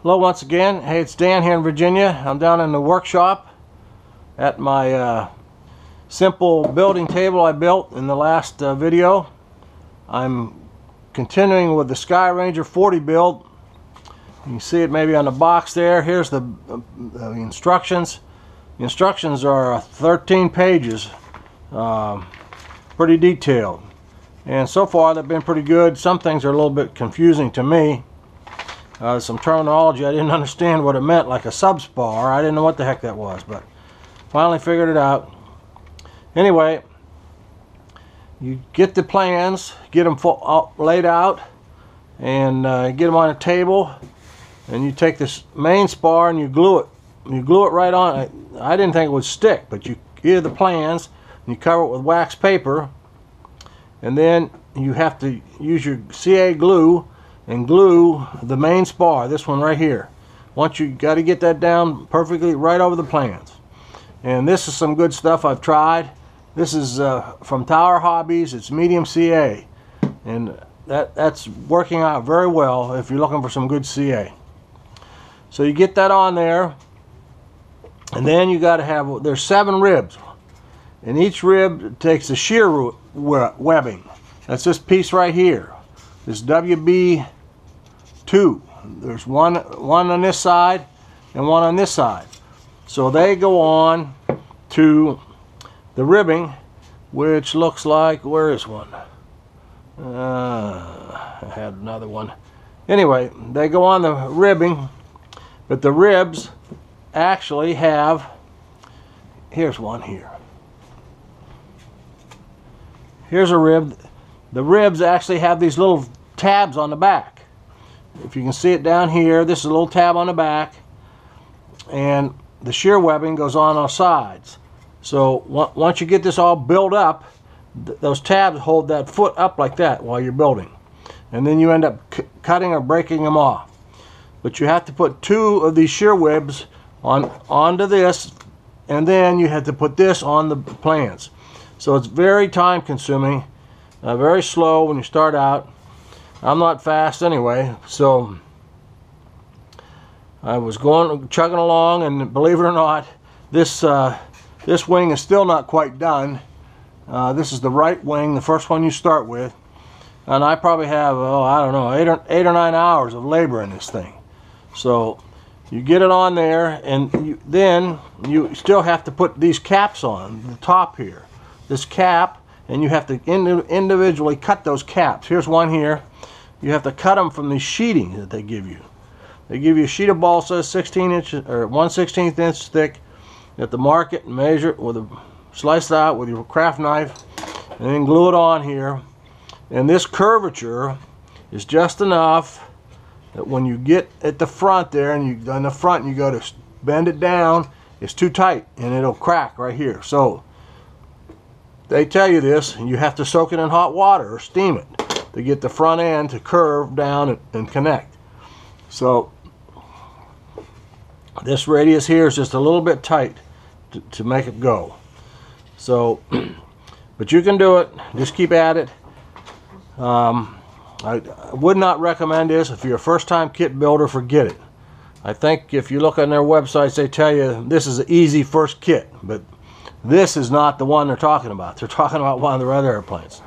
Hello once again. Hey, it's Dan here in Virginia. I'm down in the workshop at my simple building table I built in the last video. I'm continuing with the Sky Ranger 40 build. You can see it maybe on the box there. Here's the instructions. The instructions are 13 pages, pretty detailed, and so far they've been pretty good. Some things are a little bit confusing to me. Some terminology I didn't understand what it meant, like a subspar. I didn't know what the heck that was, but finally figured it out. Anyway, you get the plans, get them laid out, and get them on a table, and you take this main spar and you glue it. You glue it right on. I didn't think it would stick, but you get the plans and you cover it with wax paper, and then you have to use your CA glue and glue the main spar, this one right here. Once you got to get that down perfectly right over the plans. And this is some good stuff I've tried. This is from Tower Hobbies. It's medium CA, and that's working out very well if you're looking for some good CA. So you get that on there, and then you got to have, there's 7 ribs, and each rib takes a shear webbing. That's this piece right here, this WB2. There's one on this side and one on this side. So they go on to the ribbing, which looks like, where is one? I had another one. Anyway, they go on the ribbing, but the ribs actually have, here's one here. Here's a rib. The ribs actually have these little tabs on the back. If you can see it down here, this is a little tab on the back, and the shear webbing goes on all sides. So once you get this all built up, those tabs hold that foot up like that while you're building, and then you end up cutting or breaking them off. But you have to put 2 of these shear webs onto this, and then you have to put this on the plans. So it's very time consuming, very slow when you start out. I'm not fast anyway, so I was chugging along, and believe it or not, this wing is still not quite done. This is the right wing, the first one you start with, and I probably have, I don't know, 8 or 9 hours of labor in this thing. So you get it on there, and then you still have to put these caps on the top here, this cap, and you have to individually cut those caps. Here's one here. You have to cut them from the sheeting that they give you. They give you a sheet of balsa 16 inches or 1/16 inch thick. You have to mark it and measure it slice it out with your craft knife, and then glue it on here. And this curvature is just enough that when you get at the front there, and on the front you go to bend it down, it's too tight and it'll crack right here. So they tell you this, and you have to soak it in hot water or steam it to get the front end to curve down and connect. So this radius here is just a little bit tight to make it go. So, but you can do it. Just keep at it. I would not recommend this. If you're a first-time kit builder, forget it. I think if you look on their websites, they tell you this is an easy first kit, but this is not the one they're talking about. They're talking about one of their other airplanes.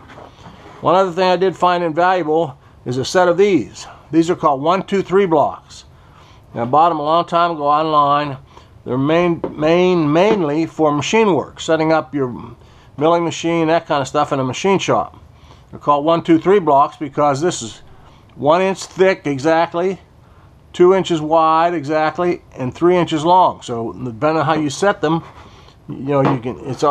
One other thing I did find invaluable is a set of these. These are called 1-2-3 blocks. I bought them a long time ago online. They're mainly for machine work, setting up your milling machine, that kind of stuff in a machine shop. They're called 1-2-3 blocks because this is 1 inch thick exactly, 2 inches wide exactly, and 3 inches long. So depending on how you set them, you know,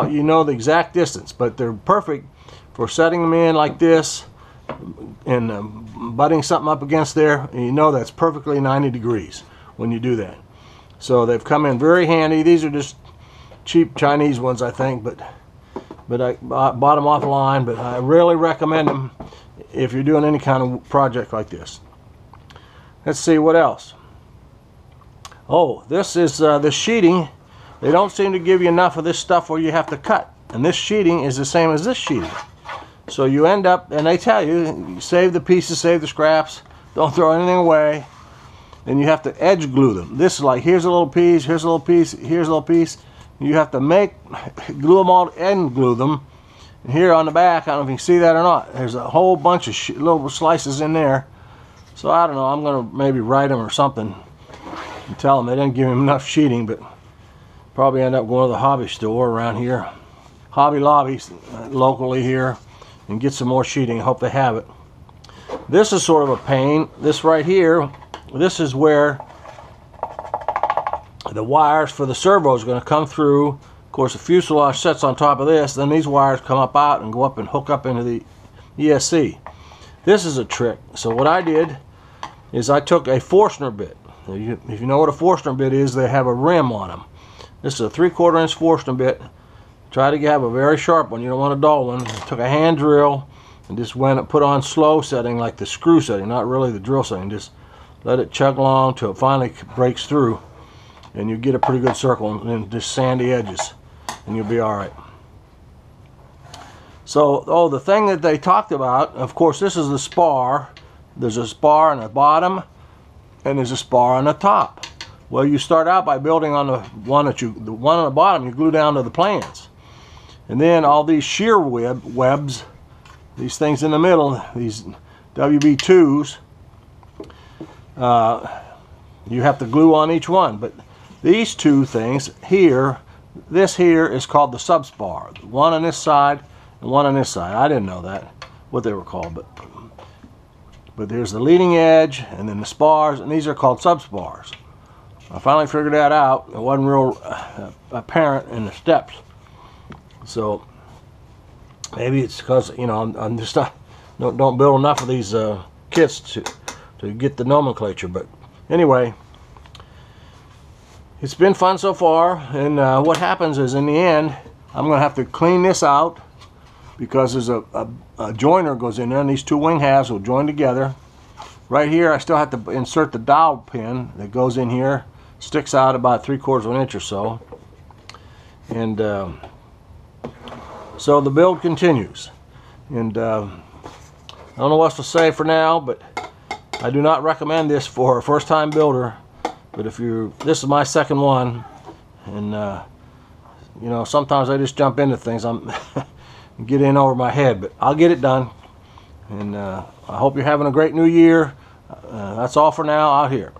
you know the exact distance, but they're perfect for setting them in like this and butting something up against there, and you know that's perfectly 90 degrees when you do that. So they've come in very handy. These are just cheap Chinese ones, I think, but I bought them offline. But I really recommend them if you're doing any kind of project like this. Let's see what else. Oh, this is the sheeting. They don't seem to give you enough of this stuff where you have to cut, and this sheeting is the same as this sheeting. So you end up, and they tell you, save the pieces, save the scraps, don't throw anything away. and you have to edge glue them. This is like, here's a little piece, here's a little piece, here's a little piece. You have to glue them all, end glue them. And here on the back, I don't know if you can see that or not, there's a whole bunch of little slices in there. So I don't know, I'm going to maybe write them or something and tell them they didn't give him enough sheeting, but probably end up going to the hobby store around here, Hobby Lobby locally here, and get some more sheeting. I hope they have it. This is sort of a pain. This right here, this is where the wires for the servo is going to come through. Of course, the fuselage sits on top of this, then these wires come up out and go up and hook up into the ESC. This is a trick. So what I did is I took a Forstner bit. If you know what a Forstner bit is, they have a rim on them. This is a 3/4 inch Forstner bit. Try to have a very sharp one. You don't want a dull one. I took a hand drill and just put on slow setting, like the screw setting, not really the drill setting. Just let it chug along till it finally breaks through, and you get a pretty good circle, and then just sand the edges, and you'll be all right. So, the thing that they talked about, of course, this is the spar. There's a spar on the bottom, and there's a spar on the top. Well, you start out by building on the one on the bottom you glue down to the plans. And then all these shear webs, these things in the middle, these WB2s, you have to glue on each one. But these two things here, this here is called the subspar. One on this side and one on this side. I didn't know that, what they were called, but there's the leading edge and then the spars, and these are called subspars. I finally figured that out. It wasn't real apparent in the steps. So maybe it's because, you know, I'm just don't build enough of these kits to get the nomenclature. But anyway, it's been fun so far. And what happens is, in the end, I'm going to have to clean this out, because there's a joiner goes in there, and these two wing halves will join together. Right here, I still have to insert the dowel pin that goes in here. Sticks out about 3/4 inch or so. And so the build continues. And I don't know what to say for now, but I do not recommend this for a first-time builder. But this is my second one, and you know, sometimes I just jump into things. I'm get in over my head, but I'll get it done. And I hope you're having a great new year. That's all for now. Out here.